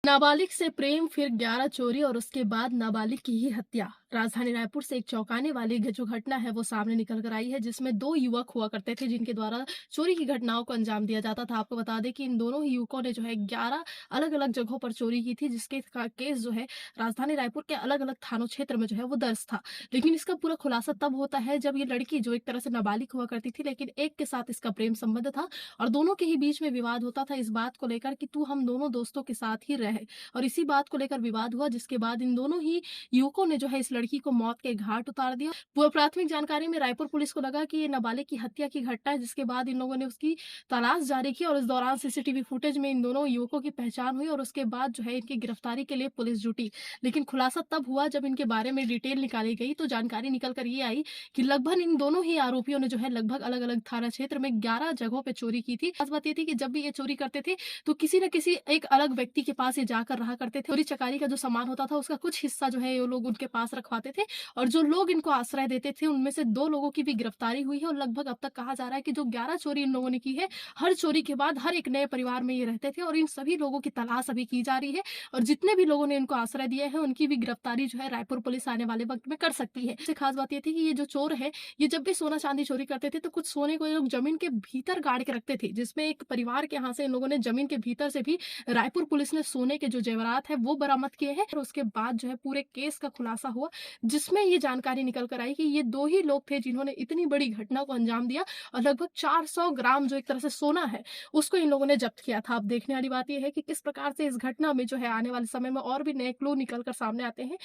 नाबालिग से प्रेम, फिर 11 चोरी और उसके बाद नाबालिग की ही हत्या। राजधानी रायपुर से एक चौंकाने वाली जो घटना है वो सामने निकल कर आई है, जिसमें दो युवक हुआ करते थे जिनके द्वारा चोरी की घटनाओं को अंजाम दिया जाता था। आपको बता दें कि इन दोनों ही युवकों ने जो है 11 अलग अलग जगहों पर चोरी की थी, जिसके केस जो है राजधानी रायपुर के अलग अलग थानों क्षेत्र में जो है वो दर्ज था। लेकिन इसका पूरा खुलासा तब होता है जब ये लड़की जो एक तरह से नाबालिग हुआ करती थी, लेकिन एक के साथ इसका प्रेम संबंध था और दोनों के ही बीच में विवाद होता था इस बात को लेकर कि तू हम दोनों दोस्तों के साथ ही रहे। और इसी बात को लेकर विवाद हुआ, जिसके बाद इन दोनों ही युवकों ने जो है इस लड़की को मौत के घाट उतार दिया। प्राथमिक जानकारी में रायपुर पुलिस को लगा कि ये नाबालिग की हत्या की घटना है, जिसके बाद इन लोगों ने उसकी तलाश जारी की और इस दौरान सीसीटीवी फुटेज में इन दोनों युवकों की पहचान हुई और उसके बाद जो है इनकी गिरफ्तारी के लिए पुलिस जुटी। लेकिन खुलासा तब हुआ जब इनके बारे में डिटेल निकाली गई, तो जानकारी निकल कर ये आई कि लगभग इन दोनों ही आरोपियों ने जो है लगभग अलग अलग थाना क्षेत्र में 11 जगहों पे चोरी की थी। खास बात ये थी कि जब भी ये चोरी करते थे तो किसी न किसी एक अलग व्यक्ति के पास ये जाकर रहा करते थे। चोरी-चकारी का जो सामान होता था उसका कुछ हिस्सा जो है ये लोग उनके पास रखवाते थे और जो लोग इनको आश्रय देते थे उनमें से 2 लोगों की भी गिरफ्तारी हुई है और लगभग अब तक कहा जा रहा है कि जो 11 चोरी इन लोगों ने की है, हर चोरी के बाद हर एक नए परिवार में ये रहते थे और इन सभी लोगों की तलाश अभी की जा रही है और जितने भी लोगों ने इनको आश्रय दिया है उनकी भी गिरफ्तारी जो है रायपुर पुलिस आने वाले वक्त में कर सकती है। सबसे खास बात ये थी कि ये जो चोर है, ये जब भी सोना-चांदी चोरी करते थे तो कुछ सोने को ये लोग जमीन के भीतर गाड़ के रखते थे, जिसमें एक परिवार के यहाँ से इन लोगों ने जमीन के भीतर से भी रायपुर पुलिस ने सोने के जो जेवरात है वो बरामद किए हैं और उसके बाद जो है पूरे केस का खुलासा हुआ, जिसमें ये जानकारी निकल कर आई कि ये 2 ही लोग थे जिन्होंने इतनी बड़ी घटना को अंजाम दिया और लगभग 400 ग्राम जो एक तरह से सोना है, उसको इन लोगों ने जब्त किया था। अब देखने वाली बात ये है कि किस प्रकार से इस घटना में जो है आने वाले समय में और भी नए क्लू निकल कर सामने आते हैं।